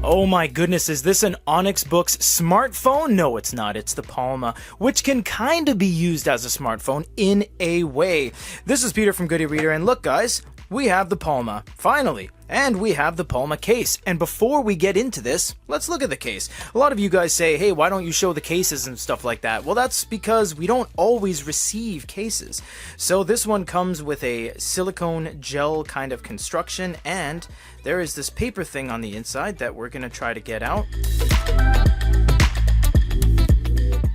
Oh my goodness, is this an Onyx Boox smartphone? No, it's not. It's the Palma, which can kind of be used as a smartphone in a way. This is Peter from Goody Reader, and look guys, we have the Palma, finally. And we have the Palma case. And before we get into this, let's look at the case. A lot of you guys say, hey, why don't you show the cases and stuff like that? Well, that's because we don't always receive cases. So this one comes with a silicone gel kind of construction, and there is this paper thing on the inside that we're going to try to get out.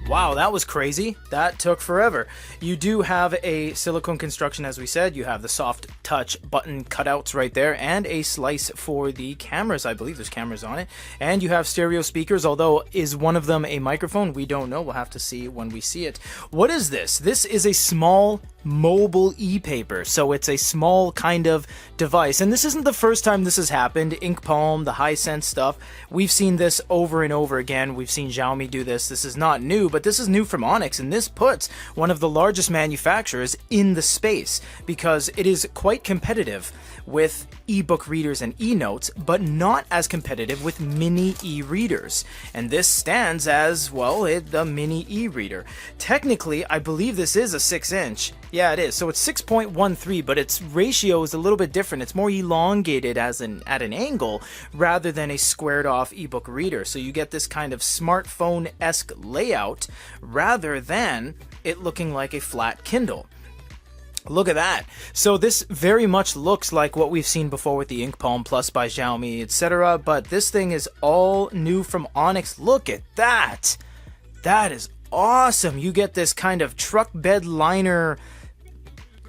Wow, that was crazy. That took forever. You do have a silicone construction, as we said. You have the soft touch button cutouts right there and a slice for the cameras. I believe there's cameras on it. And you have stereo speakers, although is one of them a microphone? We don't know. We'll have to see when we see it. What is this? This is a small mobile e-paper. So it's a small kind of device. And this isn't the first time this has happened. Ink Palm, the Hisense stuff. We've seen this over and over again. We've seen Xiaomi do this. This is not new, but this is new from Onyx, and this puts one of the largest manufacturers in the space because it is quite competitive with ebook readers and e-notes, but not as competitive with mini e-readers. And this stands as, well, the mini e-reader. Technically, I believe this is a 6-inch. Yeah, it is. So it's 6.13, but its ratio is a little bit different. It's more elongated at an angle rather than a squared off ebook reader. So you get this kind of smartphone-esque layout rather than it looking like a flat Kindle. Look at that. So this very much looks like what we've seen before with the Ink Palm Plus by Xiaomi, etc. But this thing is all new from Onyx. Look at that. That is awesome. You get this kind of truck bed liner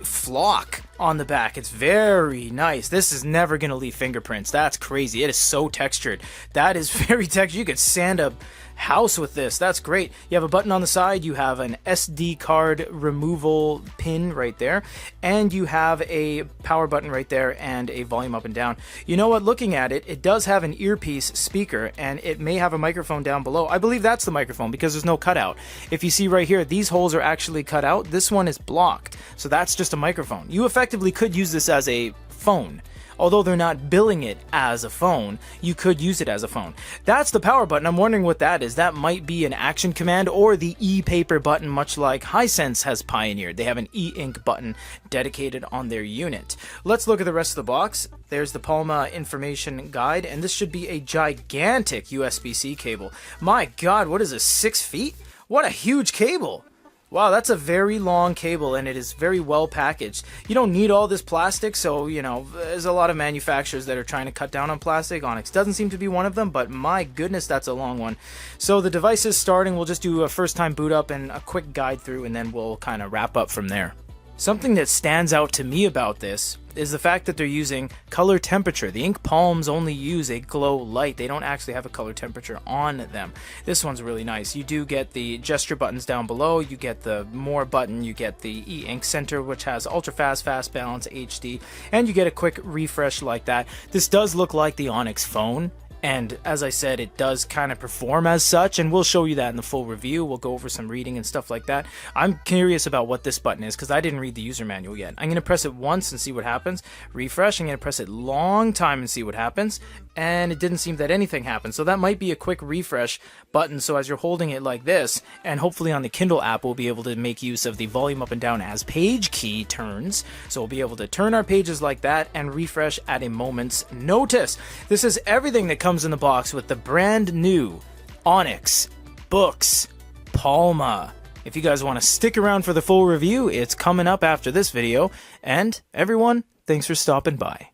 flock on the back. It's very nice. This is never going to leave fingerprints. That's crazy. It is so textured. That is very textured. You could sand a house with this. That's great. You have a button on the side. You have an SD card removal pin right there. And you have a power button right there and a volume up and down. You know what? Looking at it, it does have an earpiece speaker and it may have a microphone down below. I believe that's the microphone because there's no cutout. If you see right here, these holes are actually cut out. This one is blocked. So that's just a microphone. You effectively could use this as a phone. Although they're not billing it as a phone, you could use it as a phone. That's the power button. I'm wondering what that is. That might be an action command or the e-paper button, much like Hisense has pioneered. They have an e-ink button dedicated on their unit. Let's look at the rest of the box. There's the Palma information guide, and this should be a gigantic USB-C cable. My God, what is this, 6 feet? What a huge cable! Wow, that's a very long cable and it is very well packaged. You don't need all this plastic, so, you know, there's a lot of manufacturers that are trying to cut down on plastic. Onyx doesn't seem to be one of them, but my goodness, that's a long one. So the device is starting. We'll just do a first time boot up and a quick guide through, and then we'll kind of wrap up from there. Something that stands out to me about this is the fact that they're using color temperature. The Ink Palms only use a glow light. They don't actually have a color temperature on them. This one's really nice. You do get the gesture buttons down below. You get the more button. You get the e-ink center, which has ultra fast, fast balance, HD, and you get a quick refresh like that. This does look like the Onyx phone. And as I said, it does kind of perform as such, and we'll show you that in the full review. We'll go over some reading and stuff like that. I'm curious about what this button is because I didn't read the user manual yet. I'm going to press it once and see what happens. Refresh. I'm going to press it a long time and see what happens. And it didn't seem that anything happened. So that might be a quick refresh button. So as you're holding it like this, and hopefully on the Kindle app, we'll be able to make use of the volume up and down as page key turns. So we'll be able to turn our pages like that and refresh at a moment's notice. This is everything that comes in the box with the brand new Onyx Boox Palma. If you guys want to stick around for the full review, it's coming up after this video. And everyone, thanks for stopping by.